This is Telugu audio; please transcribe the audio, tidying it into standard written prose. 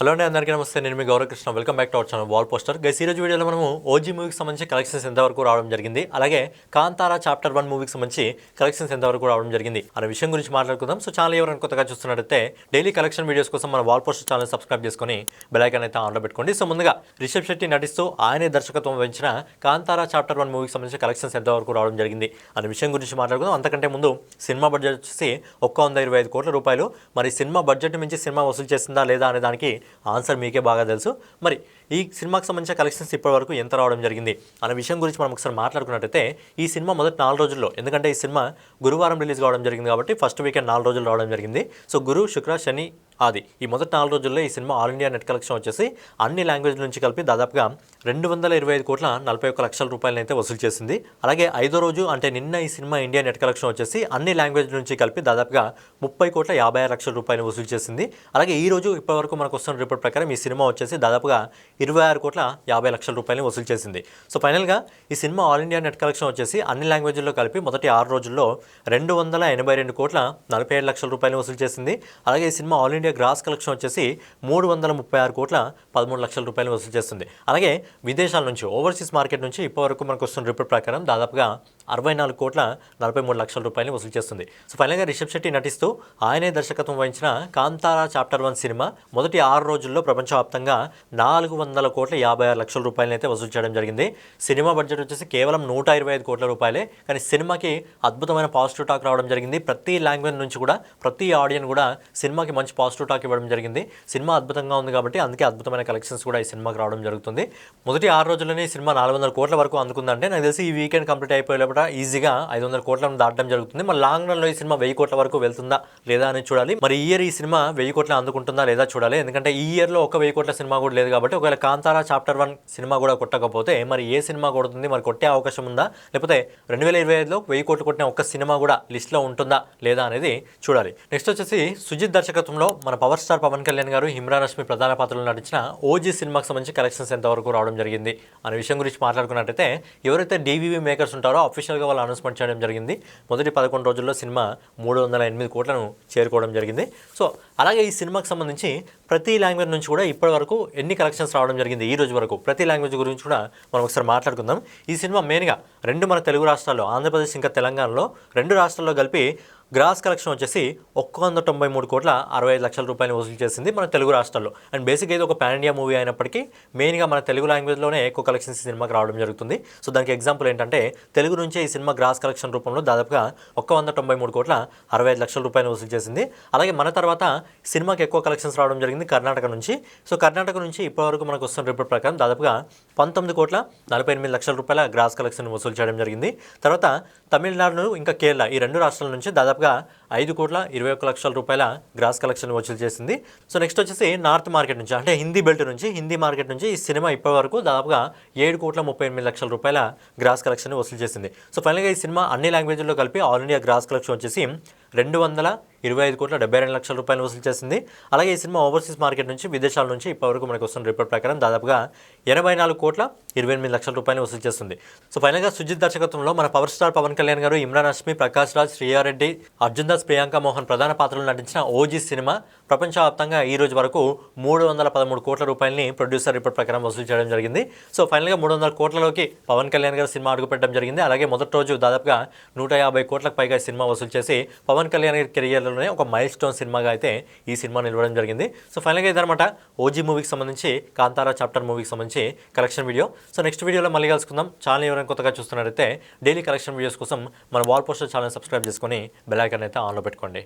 హలో అండి, అందరికీ నమస్తే. నేను మీ Gauravkrishna. Welcome back to our channel wall poster. Guys, ఈ రోజు వీడియోలో మనము ఓజీ మూవీకి సంబంధించి కలెక్షన్స్ ఎంతవరకు రావడం జరిగింది, అలాగే కాంతారా చాప్టర్ 1 మూవీకి సంబంధించి కలెక్షన్స్ ఎంతవరకు రావడం జరిగింది అనే విషయం గురించి మాట్లాడుకుందాం. సో ఛానల్ ఎవరైనా కొత్తగా చూస్తున్నట్టయితే డైలీ కలెక్షన్ వీడియోస్ కోసం మన వాల్ పోస్టర్ ఛానల్ సబ్స్క్రైబ్ చేసుకొని బెల్ ఐకాన్ అయితే ఆన్లో పెట్టుకోండి. సో ముందుగా రిషబ్ శెట్టి నటిస్తూ ఆయనే దర్శకత్వం వహించిన కాంతారా చాప్టర్ 1 మూవీకి సంబంధించి కలెక్షన్స్ ఎంతవరకు రావడం జరిగింది అనే విషయం గురించి మాట్లాడుకుందాం. అంతకంటే ముందు సినిమా బడ్జెట్ వచ్చేసి 125 కోట్ల రూపాయలు. మరి సినిమా బడ్జెట్ మించి సినిమా వసూలు చేసిందా లేదా అనే దానికి ఆన్సర్ మీకే బాగా తెలుసు. మరి ఈ సినిమాకి సంబంధించిన కలెక్షన్స్ ఇప్పటివరకు ఎంత రావడం జరిగింది అనే విషయం గురించి మనం ఒకసారి మాట్లాడుకున్నట్టయితే, ఈ సినిమా మొదటి 4 రోజుల్లో, ఎందుకంటే ఈ సినిమా గురువారం రిలీజ్ కావడం జరిగింది కాబట్టి ఫస్ట్ వీకెండ్ 4 రోజులు రావడం జరిగింది. సో గురు, శుక్ర, శని, ఆది ఈ మొదటి 4 రోజుల్లో ఈ cinema all India net collection వచ్చేసి అన్ని లాంగ్వేజ్ నుంచి కలిపి దాదాపుగా 225 కోట్ల 41 లక్షల రూపాయలను అయితే వసూలు చేసింది. అలాగే 5వ రోజు అంటే నిన్న ఈ సినిమా ఇండియా నెట్ కలెక్షన్ వచ్చేసి అన్ని లాంగ్వేజ్ నుంచి కలిపి దాదాపుగా 30 కోట్ల 56 లక్షల రూపాయలు వసూలు చేసింది. అలాగే ఈ రోజు ఇప్పటివరకు మనకు వస్తున్న రిపోర్ట్ ప్రకారం ఈ సినిమా వచ్చేసి దాదాపుగా 26 కోట్ల 50 లక్షల రూపాయలు వసూలు చేసింది. సో ఫైనల్గా ఈ cinema all India net collection వచ్చేసి అన్ని లాంగ్వేజ్లో కలిపి మొదటి 6 రోజుల్లో 282 కోట్ల 47 లక్షల రూపాయలు వసూలు చేసింది. అలాగే ఈ cinema all India gross collection వచ్చేసి 336 కోట్ల 13 లక్షల రూపాయలు వసూలు చేస్తుంది. అలాగే విదేశాల నుంచి, ఓవర్సీస్ మార్కెట్ నుంచి ఇప్పటివరకు మనకు వస్తున్న రిపోర్ట్ ప్రకారం దాదాపుగా 64 కోట్ల 43 లక్షల రూపాయలు వసూలు చేస్తుంది. సో ఫైనల్గా రిషబ్ శెట్టి నటిస్తూ ఆయనే దర్శకత్వం వహించిన కాంతారా చాప్టర్ 1 సినిమా మొదటి 6 రోజుల్లో ప్రపంచవ్యాప్తంగా 400 కోట్ల 56 లక్షల రూపాయలను అయితే వసూలు చేయడం జరిగింది. సినిమా బడ్జెట్ వచ్చేసి కేవలం 125 కోట్ల రూపాయలే. కానీ సినిమాకి అద్భుతమైన పాజిటివ్ టాక్ రావడం జరిగింది. ప్రతి లాంగ్వేజ్ నుంచి కూడా, ప్రతి ఆడియన్స్ కూడా సినిమాకి మంచి పాజిటివ్ టాక్ ఇవ్వడం జరిగింది. సినిమా అద్భుతంగా ఉంది కాబట్టి అందుకే అద్భుతమైన కలెక్షన్స్ కూడా ఈ సినిమాకి రావడం జరుగుతుంది. మొదటి 6 రోజుల్లోనే ఈ సినిమా 400 కోట్ల వరకు అందుకుందంటే నాకు తెలిసి ఈ వీకెండ్ కంప్లీట్ అయిపోయేటప్పుడు ఈజీగా 500 కోట్లను దాటడం జరుగుతుంది. మరి లాంగ్ రన్లో ఈ సినిమా 1000 కోట్ల వరకు వెళ్తుందా లేదా అని చూడాలి. మరి ఈ ఇయర్ ఈ సినిమా 1000 కోట్ల అందుకుంటుందా లేదా చూడాలి. ఎందుకంటే ఈ ఇయర్లో ఒక 1000 కోట్ల సినిమా కూడా లేదు కాబట్టి ఒకవేళ కాంతారా చాప్టర్ 1 సినిమా కూడా కొట్టకపోతే మరి ఏ సినిమా కొడుతుంది, మరి కొట్టే అవకాశం ఉందా, లేకపోతే 2025లో 1000 కోట్లు కొట్టిన ఒక్క సినిమా కూడా లిస్ట్లో ఉంటుందా లేదా అనేది చూడాలి. నెక్స్ట్ వచ్చేసి సుజిత్ దర్శకత్వంలో మన పవర్ స్టార్ పవన్ కళ్యాణ్ గారు, ఇమ్రాన్ హష్మి ప్రధాన పాత్రలో నటించిన ఓజీ సినిమాకి సంబంధించి కలెక్షన్స్ ఎంతవరకు రావడం జరిగింది అనే విషయం గురించి మాట్లాడుకున్నట్టయితే, ఎవరైతే డీవీవీ మేకర్స్ ఉంటారో అఫీషియల్గా వాళ్ళు అనౌన్స్మెంట్ చేయడం జరిగింది. మొదటి 11 రోజుల్లో సినిమా 308 కోట్లను చేరుకోవడం జరిగింది. సో అలాగే ఈ సినిమాకి సంబంధించి ప్రతి లాంగ్వేజ్ నుంచి కూడా ఇప్పటి వరకు ఎన్ని కలెక్షన్స్ రావడం జరిగింది ఈ రోజు వరకు, ప్రతి లాంగ్వేజ్ గురించి కూడా మనం ఒకసారి మాట్లాడుకుందాం. ఈ సినిమా మెయిన్గా 2 మన తెలుగు రాష్ట్రాల్లో, ఆంధ్రప్రదేశ్ ఇంకా తెలంగాణలో 2 రాష్ట్రాల్లో కలిపి గ్రాస్ కలెక్షన్ వచ్చేసి 193 కోట్ల 65 లక్షల రూపాయలు వసూలు చేసింది మన తెలుగు రాష్ట్రాల్లో. అండ్ బేసిక్గా ఇది ఒక పాన్ ఇండియా మూవీ అయినప్పటికీ మెయిన్గా మన తెలుగు లాంగ్వేజ్లోనే ఎక్కువ కలెక్షన్స్ ఈ సినిమాకి రావడం జరుగుతుంది. సో దానికి ఎగ్జాంపుల్ ఏంటంటే, తెలుగు నుంచే ఈ సినిమా గ్రాస్ కలెక్షన్ రూపంలో దాదాపుగా 193 కోట్ల 65 లక్షల రూపాయలు వసూలు చేసింది. అలాగే మన తర్వాత సినిమాకి ఎక్కువ కలెక్షన్స్ రావడం జరిగింది కర్ణాటక నుంచి. సో కర్ణాటక నుంచి ఇప్పటివరకు మనకు వస్తున్న రిపోర్ట్ ప్రకారం దాదాపుగా 19 కోట్ల 48 లక్షల రూపాయల గ్రాస్ కలెక్షన్ వసూలు చేయడం జరిగింది. తర్వాత తమిళనాడు ఇంకా కేరళ ఈ 2 రాష్ట్రాల నుంచి దాదాపుగా 5 కోట్ల 21 లక్షల రూపాయల గ్రాస్ కలెక్షన్ వసూలు చేసింది. సో నెక్స్ట్ వచ్చేసి నార్త్ మార్కెట్ నుంచి, అంటే హిందీ బెల్ట్ నుంచి, హిందీ మార్కెట్ నుంచి ఈ సినిమా ఇప్పటి వరకు దాదాపుగా 7 కోట్ల 38 లక్షల రూపాయల గ్రాస్ కలెక్షన్ వసూలు చేసింది. సో ఫైనల్గా ఈ సినిమా అన్ని లాంగ్వేజ్లో కలిపి ఆల్ ఇండియా గ్రాస్ కలెక్షన్ వచ్చేసి 225 కోట్ల 72 లక్షల రూపాయలు వసూలు చేసింది. అలాగే ఈ సినిమా ఓవర్సీస్ మార్కెట్ నుంచి, విదేశాల నుంచి ఇప్పటివరకు మనకు వస్తున్న రిపోర్ట్ ప్రకారం దాదాపుగా 84 కోట్ల 28 లక్షల రూపాయలు వసూలు చేస్తుంది. సో ఫైనల్గా సుజిత్ దర్శకత్వంలో మన పవర్ స్టార్ పవన్ కళ్యాణ్ గారు, ఇమ్రాన్ హష్మి, ప్రకాష్ రాజ్, శ్రీయారెడ్డి, అర్జున్ దాస్, ప్రియాంక మోహన్ ప్రధాన పాత్రలో నటించిన ఓజీ సినిమా ప్రపంచవ్యాప్తంగా ఈ రోజు వరకు 313 కోట్ల రూపాయలని ప్రొడ్యూసర్ రిపోర్ట్ ప్రకారం వసూలు చేయడం జరిగింది. సో ఫైనల్గా 300 కోట్లలోకి పవన్ కళ్యాణ్ గారు సినిమా అడుగుపెట్టడం జరిగింది. అలాగే మొదటి రోజు దాదాపుగా 150 కోట్లకు పైగా సినిమా వసూలు చేసి పవన్ కళ్యాణ్ గారి కెరియర్లోనే ఒక మైల్ స్టోన్ సినిమాగా అయితే ఈ సినిమా నిలవడం జరిగింది. సో ఫైనల్గా ఇదనమాట ఓజీ మూవీకి సంబంధించి, కాంతారా చాప్టర్ మూవీకి సంబంధించి కలెక్షన్ వీడియో. సో నెక్స్ట్ వీడియోలో మళ్ళీ కలుసుకుందాం. ఛానల్ ఎవరైనా కొత్తగా చూస్తున్నట్టయితే డైలీ కలెక్షన్ వీడియోస్ కోసం మన వాల్ పోస్టర్ ఛానల్ సబ్స్క్రైబ్ చేసుకొని బెల్ ఐకాన్ అయితే ఆన్లో పెట్టుకోండి.